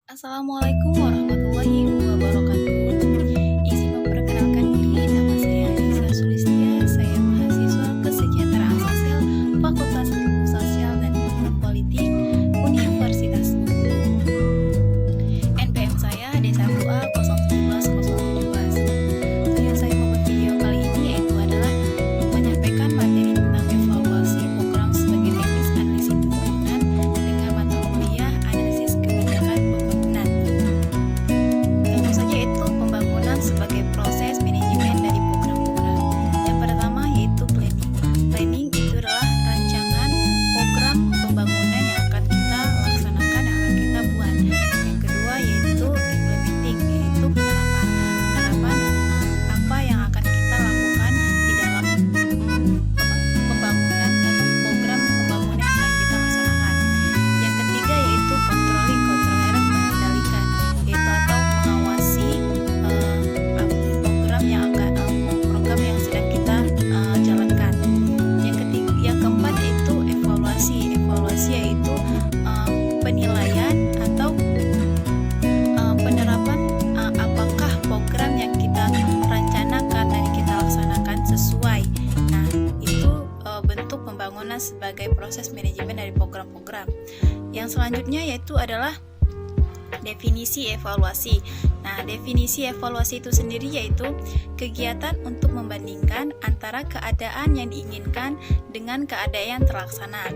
Assalamualaikum warahmatullahi wabarakatuh. Izin memperkenalkan diri, nama saya Anissa Sulistia. Saya mahasiswa Kesejahteraan Sosial Fakultas Ilmu Sosial dan Ilmu Politik Universitas NPM saya D1A 017 Tujuan saya membuat video kali ini yaitu adalah menyampaikan materi tentang evaluasi program sebagai teknis analisis pembangunan dengan mata kuliah analisis kebijakan pembangunan. Tentu saja itu pembangunan sebagai proses manajemen dari program-program. Yang pertama yaitu planning. Planning itu adalah rancangan program pembangunan yang akan kita laksanakan, yang akan kita buat. Yang kedua yaitu implementing, yaitu penerapan. Penerapan apa yang akan kita lakukan di dalam pembangunan atau program pembangunan yang akan kita laksanakan. Yang ketiga yaitu controlling, controller mengendalikan, yaitu atau mengawasi program yang sedang kita jalankan. Yang keempat yaitu evaluasi. Evaluasi yaitu penilaian atau penerapan apakah program yang kita rencanakan dan kita laksanakan sesuai. Nah, itu bentuk pembangunan sebagai proses manajemen dari program-program. Yang selanjutnya yaitu adalah definisi evaluasi. Nah, definisi evaluasi itu sendiri yaitu kegiatan untuk membandingkan antara keadaan yang diinginkan dengan keadaan yang terlaksana.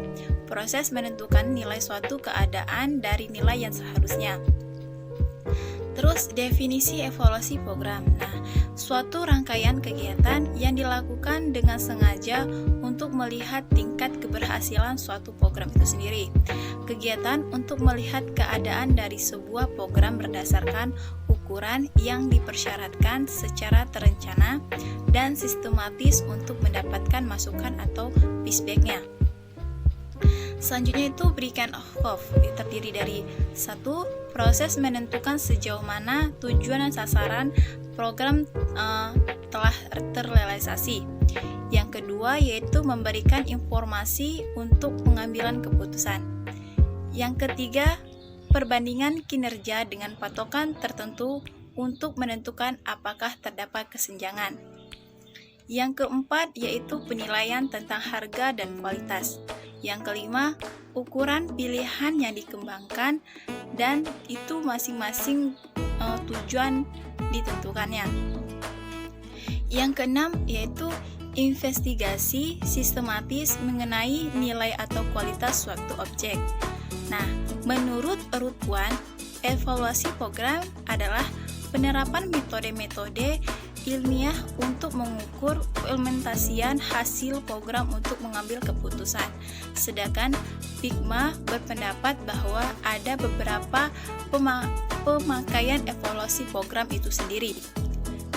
Proses menentukan nilai suatu keadaan dari nilai yang seharusnya. Terus definisi evaluasi program. Nah, suatu rangkaian kegiatan yang dilakukan dengan sengaja untuk melihat tingkat keberhasilan suatu program itu sendiri. Kegiatan untuk melihat keadaan dari sebuah program berdasarkan ukuran yang dipersyaratkan secara terencana dan sistematis untuk mendapatkan masukan atau feedback-nya. Selanjutnya itu berikan off, terdiri dari 1. Proses menentukan sejauh mana tujuan dan sasaran program telah terrealisasi. Yang kedua yaitu memberikan informasi untuk pengambilan keputusan. Yang ketiga, perbandingan kinerja dengan patokan tertentu untuk menentukan apakah terdapat kesenjangan. Yang keempat yaitu penilaian tentang harga dan kualitas. Yang kelima, ukuran pilihan yang dikembangkan dan itu masing-masing tujuan ditentukannya. Yang keenam yaitu investigasi sistematis mengenai nilai atau kualitas suatu objek. Nah, menurut Ruth-Wan, evaluasi program adalah penerapan metode-metode ilmiah untuk mengukur implementasian hasil program untuk mengambil keputusan. Sedangkan Figma berpendapat bahwa ada beberapa pemakaian evaluasi program itu sendiri.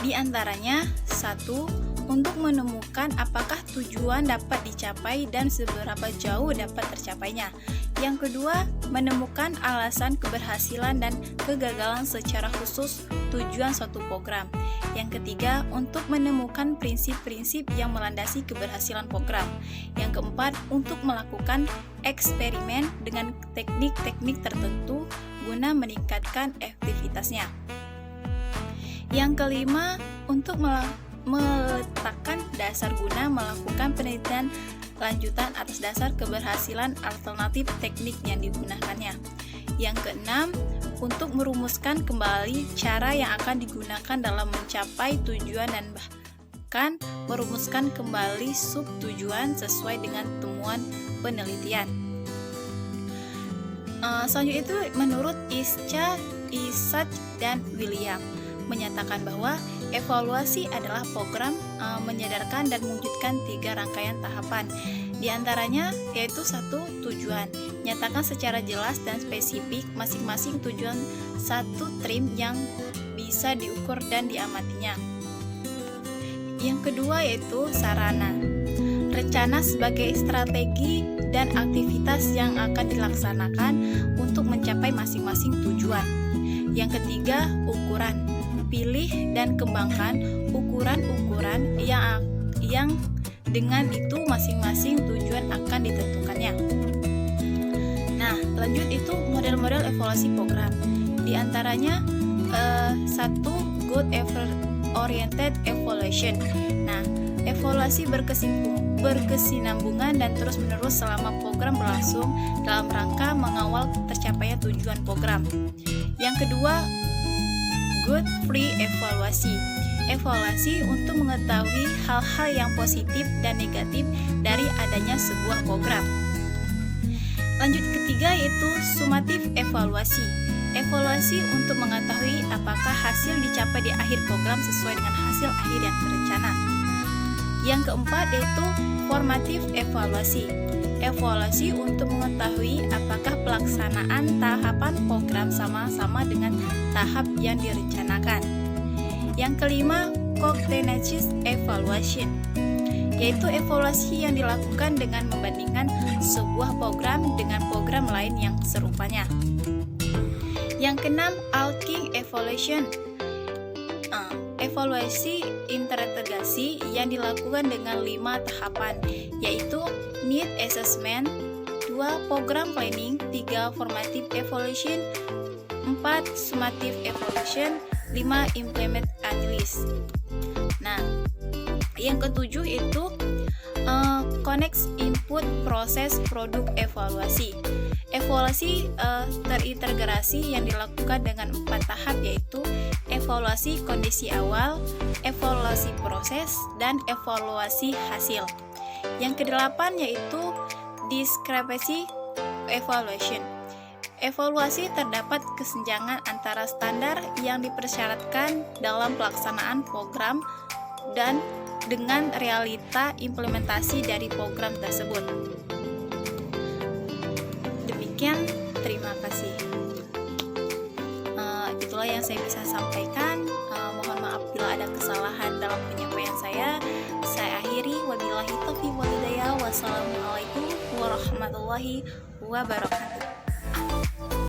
Di antaranya, 1. Untuk menemukan apakah tujuan dapat dicapai dan seberapa jauh dapat tercapainya. Yang kedua, menemukan alasan keberhasilan dan kegagalan secara khusus tujuan suatu program. Yang ketiga, untuk menemukan prinsip-prinsip yang melandasi keberhasilan program. Yang keempat, untuk melakukan eksperimen dengan teknik-teknik tertentu guna meningkatkan efektivitasnya. Yang kelima, untuk meletakkan dasar guna melakukan penelitian lanjutan atas dasar keberhasilan alternatif teknik yang digunakannya. Yang keenam, untuk merumuskan kembali cara yang akan digunakan dalam mencapai tujuan dan bahkan merumuskan kembali sub tujuan sesuai dengan temuan penelitian. Selanjutnya itu menurut Isaac dan William menyatakan bahwa evaluasi adalah program menyadarkan dan mewujudkan 3 rangkaian tahapan. Di antaranya yaitu 1. Tujuan. Nyatakan secara jelas dan spesifik masing-masing tujuan satu trim yang bisa diukur dan diamatinya. Yang kedua yaitu sarana. Rencana sebagai strategi dan aktivitas yang akan dilaksanakan untuk mencapai masing-masing tujuan. Yang ketiga, ukuran. Pilih dan kembangkan ukuran-ukuran yang dengan itu masing-masing tujuan akan ditentukannya. Nah, lanjut itu model-model evaluasi program. Di antaranya satu, good effort oriented evaluation. Nah, evaluasi berkesinambungan dan terus-menerus selama program berlangsung dalam rangka mengawal tercapainya tujuan program. Yang kedua, good free evaluasi. Evaluasi untuk mengetahui hal-hal yang positif dan negatif dari adanya sebuah program. Lanjut ketiga yaitu summative evaluasi. Evaluasi untuk mengetahui apakah hasil dicapai di akhir program sesuai dengan hasil akhir yang terencana. Yang keempat yaitu formative evaluasi. Evaluasi untuk mengetahui apakah pelaksanaan tahapan program sama-sama dengan tahap yang direncanakan. Yang kelima, cognitive evaluation, yaitu evaluasi yang dilakukan dengan membandingkan sebuah program dengan program lain yang serupanya. Yang keenam, arcing evaluation, evaluasi integrasi yang dilakukan dengan 5 tahapan, yaitu need assessment, 2 program planning, 3 formative evaluation, 4 summative evaluation, 5 implement analysis. Nah, yang ketujuh itu connect input proses produk evaluasi. Evaluasi terintegrasi yang dilakukan dengan 4 tahap, yaitu evaluasi kondisi awal, evaluasi proses, dan evaluasi hasil. Yang kedelapan yaitu discrepancy evaluation. Evaluasi terdapat kesenjangan antara standar yang dipersyaratkan dalam pelaksanaan program dan dengan realita implementasi dari program tersebut. Demikian, terima kasih. Itulah yang saya bisa sampaikan. Mohon maaf bila ada kesalahan dalam penyampaian saya. Saya akhiri, wabillahi taufiq wal hidayah. Wassalamualaikum warahmatullahi wabarakatuh.